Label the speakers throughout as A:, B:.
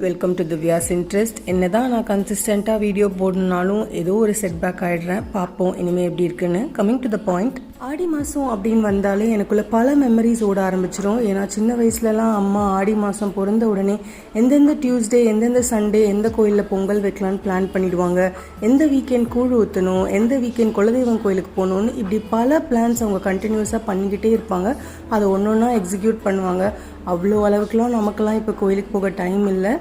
A: Welcome to Divya's interest. என்னதான் நான் கன்சிஸ்டண்ட்டாக வீடியோ போடணுனாலும் ஏதோ ஒரு செட்பேக் ஆகிடுறேன். பார்ப்போம் இனிமேல் எப்படி இருக்குன்னு. கம்மிங் டு த பாயிண்ட், ஆடி மாதம் அப்படின்னு வந்தாலே எனக்குள்ள பல மெமரிஸ் ஓட ஆரம்பிச்சிடும். ஏன்னா சின்ன வயசுலலாம் அம்மா ஆடி மாதம் பிறந்த உடனே எந்தெந்த டியூஸ்டே எந்தெந்த சண்டே எந்த கோயிலில் பொங்கல் வைக்கலான்னு பிளான் பண்ணிடுவாங்க, எந்த வீக்கெண்ட் கூழ் ஊற்றணும், எந்த வீக்கெண்ட் குலதெய்வம் கோயிலுக்கு போகணுன்னு இப்படி பல பிளான்ஸ் அவங்க கண்டினியூஸாக பண்ணிக்கிட்டே இருப்பாங்க. அதை ஒன்று ஒன்றா எக்ஸிக்யூட் பண்ணுவாங்க. அவ்வளோ அளவுக்குலாம் நமக்கெல்லாம் இப்போ கோயிலுக்கு போக டைம் இல்லை.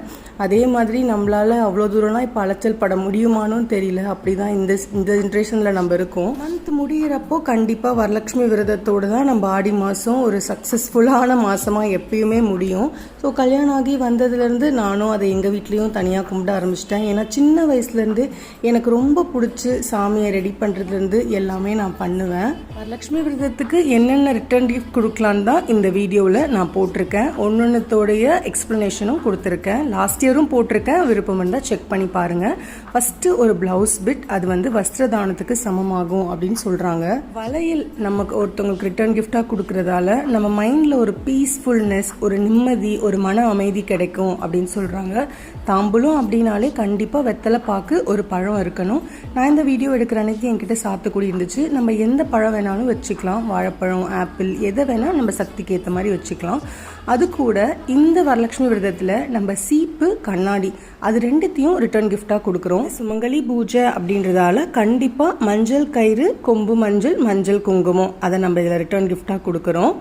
A: அதே மாதிரி நம்மளால் அவ்வளோ தூரம்லாம் இப்போ அலைச்சல் பட முடியுமானு தெரியல. அப்படி தான் இந்த ஜென்ரேஷனில் நம்ம இருக்கோம். மந்த் முடிகிறப்போ கண்டிப்பாக வரலட்சுமி விரதத்தோடு தான் நம்ம ஆடி மாதம் ஒரு சக்ஸஸ்ஃபுல்லான மாதமாக எப்பயுமே முடியும். ஸோ கல்யாணம் ஆகி வந்ததுலேருந்து நானும் அதை எங்கள் வீட்லேயும் தனியாக கும்பிட ஆரம்பிச்சிட்டேன். ஏன்னா சின்ன வயசுலேருந்து எனக்கு ரொம்ப பிடிச்சி சாமியை ரெடி பண்ணுறதுலேருந்து எல்லாமே நான் பண்ணுவேன். வரலட்சுமி விரதத்துக்கு என்னென்ன ரிட்டர்ன் கிஃப்ட் கொடுக்கலான்னு தான் இந்த வீடியோவில் நான் போட்டிருக்கேன். ஒன்னொன்னுத்தோடைய எக்ஸ்பிளனேஷனும் கொடுத்துருக்கேன். லாஸ்ட் இயரும் போட்டிருக்கேன். விருப்பம் இருந்தால் செக் பண்ணி பாருங்கள். ஃபஸ்ட்டு ஒரு பிளவுஸ் பிட், அது வந்து வஸ்திரதானத்துக்கு சமமாகும் அப்படின்னு சொல்கிறாங்க. வளையல் நமக்கு ஒருத்தவங்களுக்கு ரிட்டர்ன் கிஃப்டாக கொடுக்கறதால நம்ம மைண்டில் ஒரு பீஸ்ஃபுல்னஸ், ஒரு நிம்மதி, ஒரு மன அமைதி கிடைக்கும் அப்படின்னு சொல்கிறாங்க. தாம்பூலம் அப்படின்னாலே கண்டிப்பாக வெத்தலை பாக்கு ஒரு பழம் இருக்கணும். நான் இந்த வீடியோ எடுக்கிற அன்னைக்கு என்கிட்ட சாத்துக்குடி இருந்துச்சு. நம்ம எந்த பழம் வேணாலும் வச்சுக்கலாம். வாழைப்பழம், ஆப்பிள், எதை வேணால் நம்ம சக்திக்கு ஏற்ற மாதிரி வச்சுக்கலாம். அது கூட இந்த வரலட்சுமி விரதத்தில் நம்ம சீப்பு, கண்ணாடி அது ரெண்டுத்தையும் ரிட்டர்ன் கிஃப்டாக கொடுக்குறோம். சுமங்கலி பூஜை அப்படின்றதால கண்டிப்பாக மஞ்சள் கயிறு, கொம்பு மஞ்சள், மஞ்சள் குங்குமம் அதை நம்ம இதில் ரிட்டர்ன் கிஃப்டாக கொடுக்குறோம்.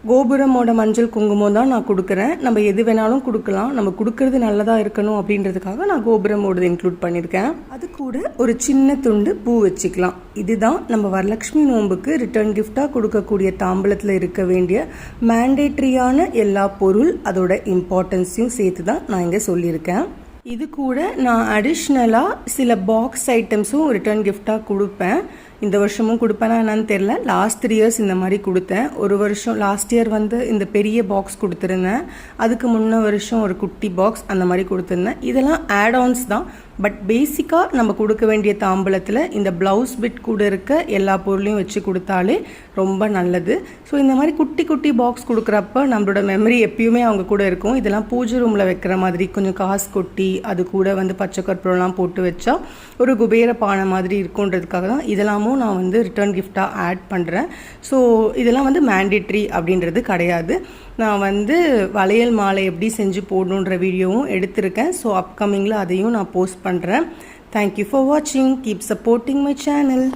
A: கோபுரமோட மஞ்சள் குங்குமம் தான் நான் கொடுக்குறேன். நம்ம எது வேணாலும் கொடுக்கலாம். நம்ம கொடுக்கறது நல்லதாக இருக்கணும் அப்படின்றதுக்காக நான் கோபுரமோடது இன்க்ளூட் பண்ணியிருக்கேன். அது கூட ஒரு சின்ன துண்டு பூ வச்சுக்கலாம். இதுதான் நம்ம வரலட்சுமி நோன்புக்கு ரிட்டர்ன் கிஃப்டாக கொடுக்கக்கூடிய தாம்பலத்தில் இருக்க வேண்டிய மேண்டேட்ரியான எல்லா பொருள், அதோட இம்பார்ட்டன்ஸையும் சேர்த்து தான் நான் இங்கே சொல்லியிருக்கேன். இது கூட நான் அடிஷ்னலாக சில பாக்ஸ் ஐட்டம்ஸும் ரிட்டர்ன் கிஃப்டாக கொடுப்பேன். இந்த வருஷமும் கொடுப்பேனா என்னன்னு தெரில. லாஸ்ட் 3 இயர்ஸ் இந்த மாதிரி கொடுத்தேன். ஒரு வருஷம் லாஸ்ட் இயர் வந்து இந்த பெரிய பாக்ஸ் கொடுத்துருந்தேன். அதுக்கு முன்ன வருஷம் ஒரு குட்டி பாக்ஸ் அந்த மாதிரி கொடுத்துருந்தேன். இதெல்லாம் ஆட் ஆன்ஸ் தான். பட் பேசிக்காக நம்ம கொடுக்க வேண்டிய தாம்பலத்தில் இந்த ப்ளவுஸ் பிட் கூட இருக்க எல்லா பொருளையும் வச்சு கொடுத்தாலே ரொம்ப நல்லது. ஸோ இந்த மாதிரி குட்டி குட்டி பாக்ஸ் கொடுக்குறப்ப நம்மளோட மெமரி எப்பயுமே அவங்க கூட இருக்கும். இதெல்லாம் பூஜை ரூமில் வைக்கிற மாதிரி கொஞ்சம் காசு கொட்டி அது கூட வந்து பச்சை கற்பூரம்லாம் போட்டு வச்சா ஒரு குபேர பானை மாதிரி இருக்குன்றதுக்காக தான் இதெல்லாமும் நான் வந்து ரிட்டர்ன் கிஃப்டாக ஆட் பண்ணுறேன். ஸோ இதெல்லாம் வந்து மேண்டேட்ரி அப்படின்றது கிடையாது. நான் வந்து வளையல் மாலை எப்படி செஞ்சு போடணுன்ற வீடியோவும் எடுத்திருக்கேன். ஸோ அப்கமிங்கில் அதையும் நான் போஸ்ட் பண்ணுறேன். தேங்க்யூ ஃபார் வாட்சிங். Keep supporting my channel.